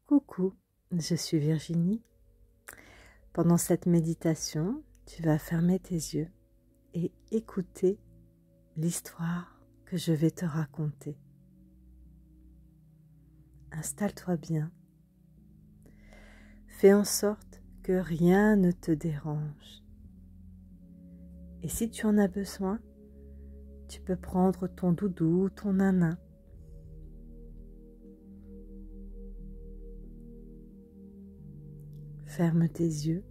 Coucou, je suis Virginie. Pendant cette méditation, tu vas fermer tes yeux et écouter l'histoire que je vais te raconter. Installe-toi bien. Fais en sorte que rien ne te dérange. Et si tu en as besoin, tu peux prendre ton doudou ou ton nanin. Ferme tes yeux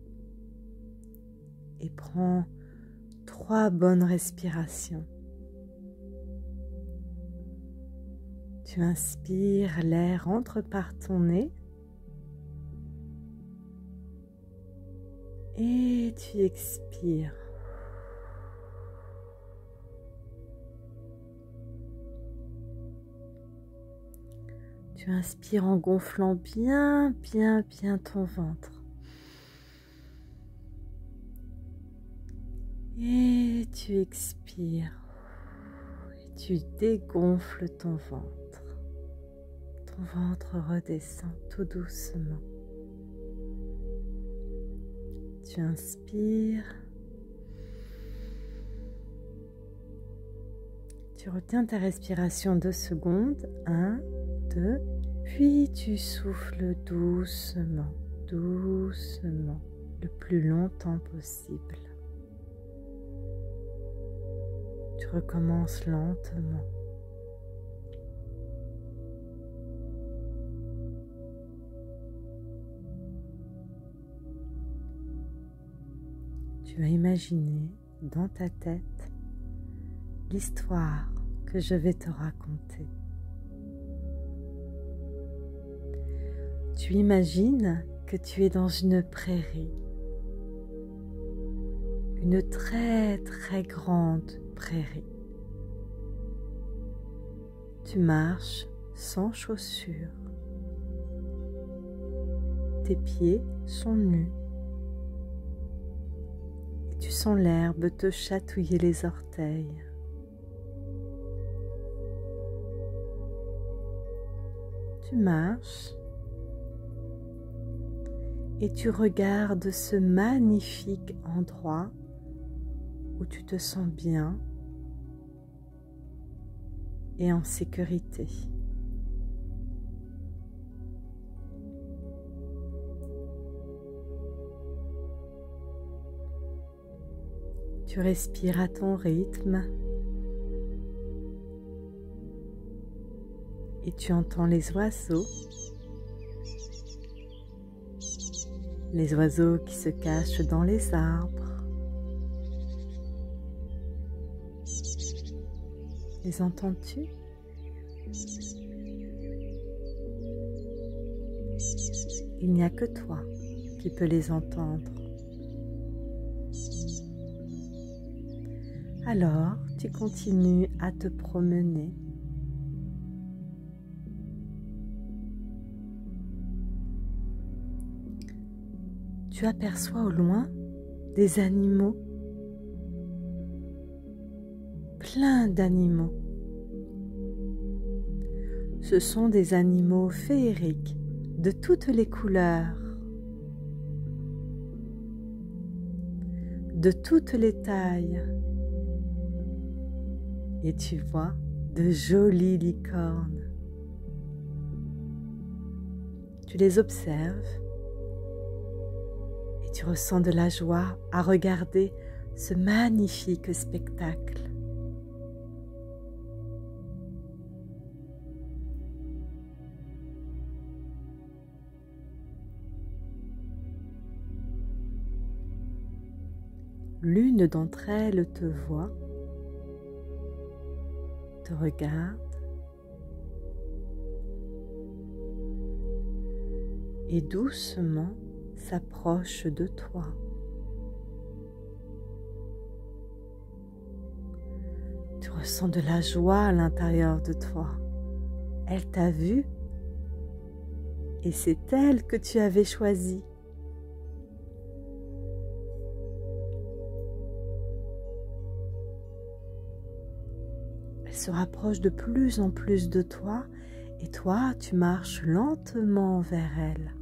et prends 3 bonnes respirations. Tu inspires, l'air entre par ton nez et tu expires. Tu inspires en gonflant bien ton ventre. Et tu expires et tu dégonfles ton ventre. Ton ventre redescend tout doucement. Tu inspires. Tu retiens ta respiration 2 secondes. 1, 2, puis tu souffles doucement, le plus longtemps possible. Tu recommences lentement. Tu vas imaginer dans ta tête l'histoire que je vais te raconter. Tu imagines que tu es dans une prairie, une très grande prairie. Tu marches sans chaussures. Tes pieds sont nus. Et tu sens l'herbe te chatouiller les orteils. Tu marches et tu regardes ce magnifique endroit où tu te sens bien et en sécurité. Tu respires à ton rythme et tu entends les oiseaux qui se cachent dans les arbres. Les entends-tu? Il n'y a que toi qui peux les entendre. Alors, tu continues à te promener. Tu aperçois au loin des animaux, plein d'animaux. Ce sont des animaux féeriques de toutes les couleurs, de toutes les tailles. Et tu vois de jolies licornes. Tu les observes et tu ressens de la joie à regarder ce magnifique spectacle. L'une d'entre elles te voit, te regarde et doucement s'approche de toi. Tu ressens de la joie à l'intérieur de toi. Elle t'a vu et c'est elle que tu avais choisie. Elle se rapproche de plus en plus de toi Et toi, tu marches lentement vers elle.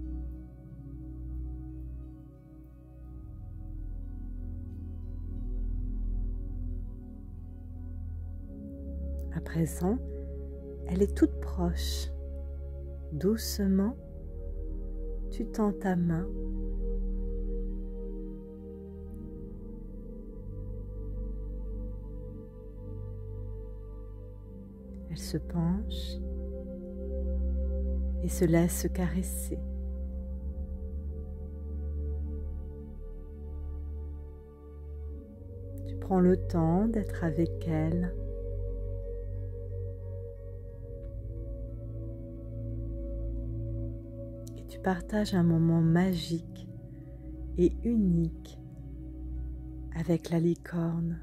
À présent, elle est toute proche. Doucement, tu tends ta main. Elle se penche et se laisse caresser. Tu prends le temps d'être avec elle. Et tu partages un moment magique et unique avec la licorne.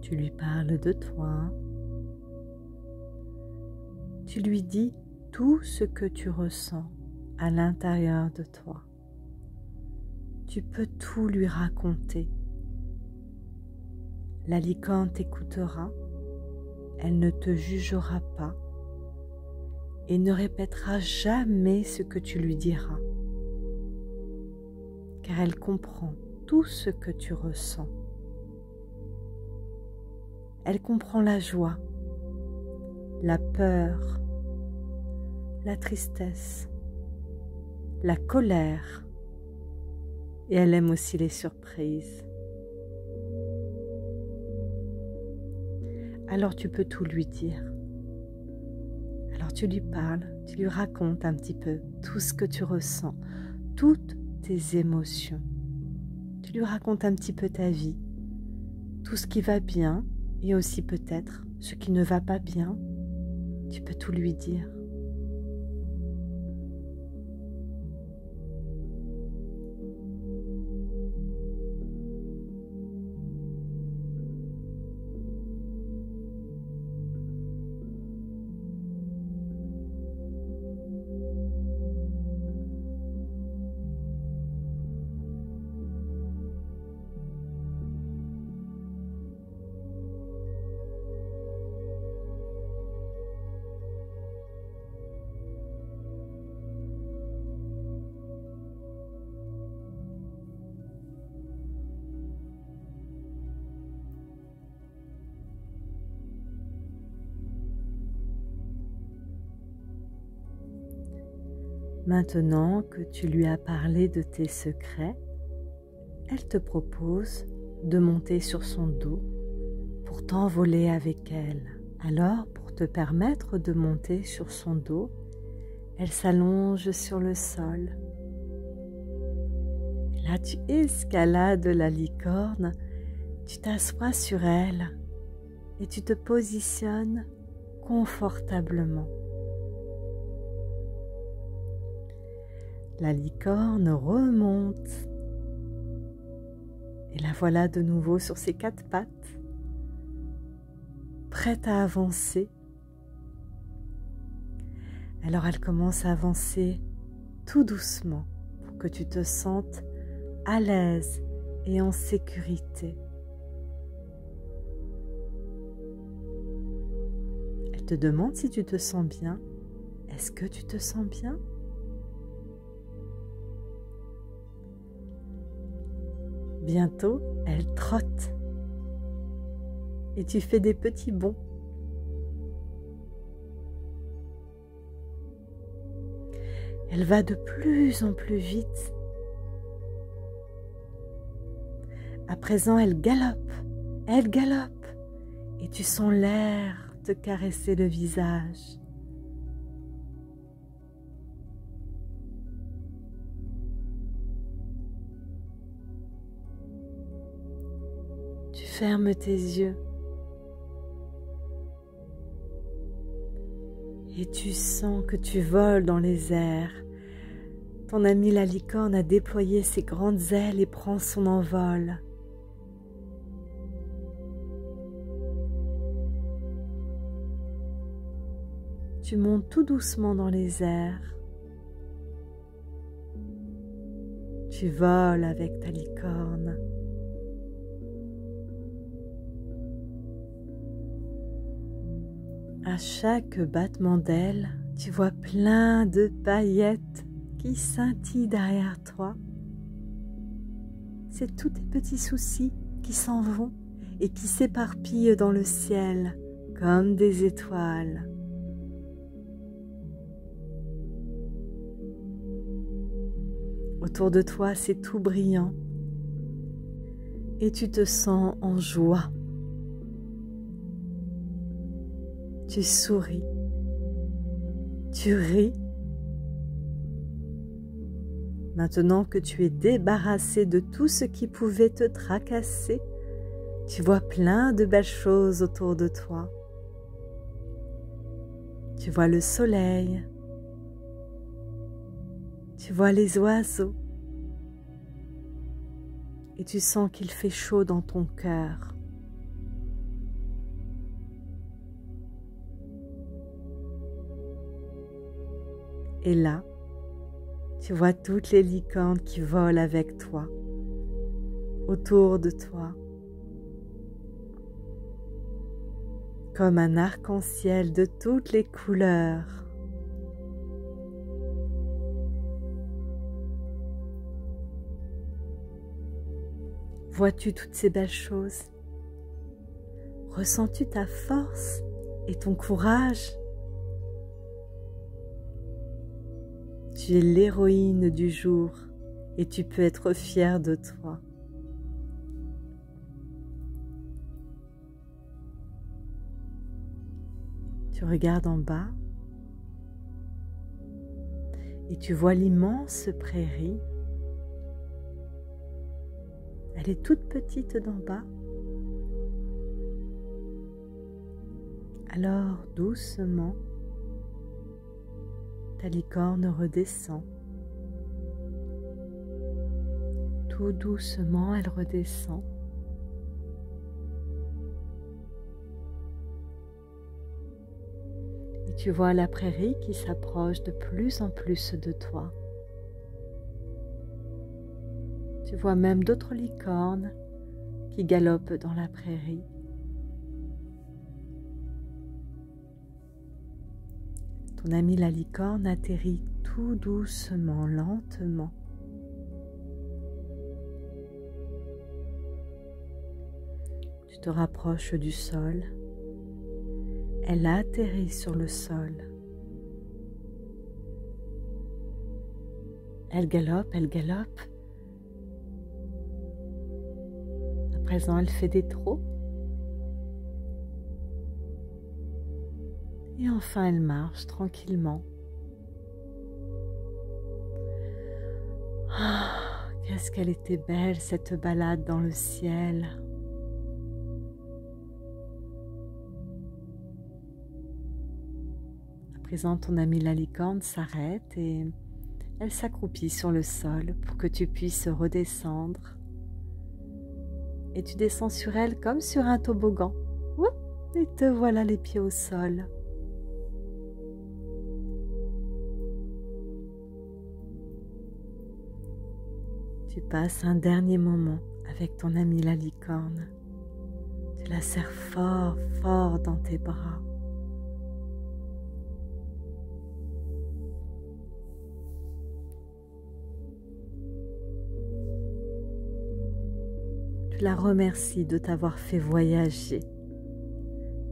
Tu lui parles de toi. Tu lui dis tout ce que tu ressens à l'intérieur de toi. Tu peux tout lui raconter. La licorne t'écoutera, elle ne te jugera pas et ne répétera jamais ce que tu lui diras, car elle comprend tout ce que tu ressens. Elle comprend la joie, la peur, la tristesse, la colère, et elle aime aussi les surprises. Alors tu peux tout lui dire. Alors tu lui parles, tu lui racontes un petit peu tout ce que tu ressens, toutes tes émotions. Tu lui racontes un petit peu ta vie, tout ce qui va bien et aussi peut-être ce qui ne va pas bien. Tu peux tout lui dire. Maintenant que tu lui as parlé de tes secrets, elle te propose de monter sur son dos pour t'envoler avec elle. Alors, pour te permettre de monter sur son dos, elle s'allonge sur le sol. Et là, tu escalades la licorne, tu t'assois sur elle et tu te positionnes confortablement. La licorne remonte et la voilà de nouveau sur ses quatre pattes, prête à avancer. Alors elle commence à avancer tout doucement pour que tu te sentes à l'aise et en sécurité. Elle te demande si tu te sens bien. Est-ce que tu te sens bien ? Bientôt, elle trotte et tu fais des petits bonds. Elle va de plus en plus vite. À présent, elle galope et tu sens l'air te caresser le visage. fermes tes yeux et tu sens que tu voles dans les airs. Ton ami la licorne a déployé ses grandes ailes et prend son envol. Tu montes tout doucement dans les airs. Tu voles avec ta licorne. À chaque battement d'aile, tu vois plein de paillettes qui scintillent derrière toi. C'est tous tes petits soucis qui s'en vont et qui s'éparpillent dans le ciel comme des étoiles. Autour de toi, c'est tout brillant et tu te sens en joie. Tu souris, tu ris. Maintenant que tu es débarrassé de tout ce qui pouvait te tracasser, tu vois plein de belles choses autour de toi. Tu vois le soleil, tu vois les oiseaux et tu sens qu'il fait chaud dans ton cœur. Et là, tu vois toutes les licornes qui volent avec toi, autour de toi, comme un arc-en-ciel de toutes les couleurs. Vois-tu toutes ces belles choses? Ressens-tu ta force et ton courage? Tu es l'héroïne du jour et tu peux être fière de toi. Tu regardes en bas et tu vois l'immense prairie. Elle est toute petite d'en bas. Alors doucement, ta licorne redescend. Tout doucement, elle redescend. Et tu vois la prairie qui s'approche de plus en plus de toi. Tu vois même d'autres licornes qui galopent dans la prairie. Ton ami la licorne atterrit tout doucement, lentement. Tu te rapproches du sol. Elle atterrit sur le sol. Elle galope, elle galope. À présent, elle fait des trot. Et enfin, elle marche tranquillement. Ah, qu'est-ce qu'elle était belle, cette balade dans le ciel. À présent, ton amie la licorne s'arrête et elle s'accroupit sur le sol pour que tu puisses redescendre. Et tu descends sur elle comme sur un toboggan. Oup, et te voilà les pieds au sol. Tu passes un dernier moment avec ton amie la licorne. Tu la serres fort, fort dans tes bras. Tu la remercies de t'avoir fait voyager.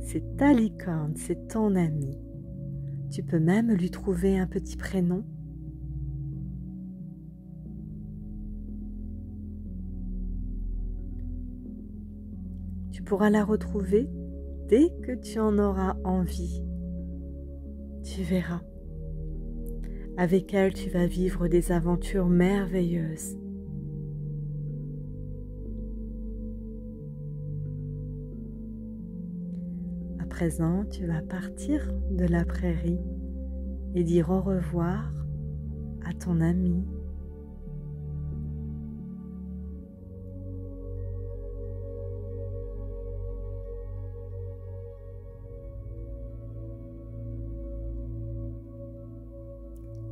C'est ta licorne, c'est ton amie. Tu peux même lui trouver un petit prénom. Tu pourras la retrouver dès que tu en auras envie. Tu verras. Avec elle, tu vas vivre des aventures merveilleuses. présent, tu vas partir de la prairie et dire au revoir à ton ami.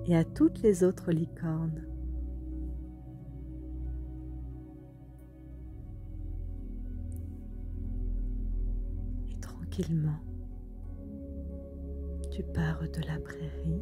Et à toutes les autres licornes. Et tranquillement, tu pars de la prairie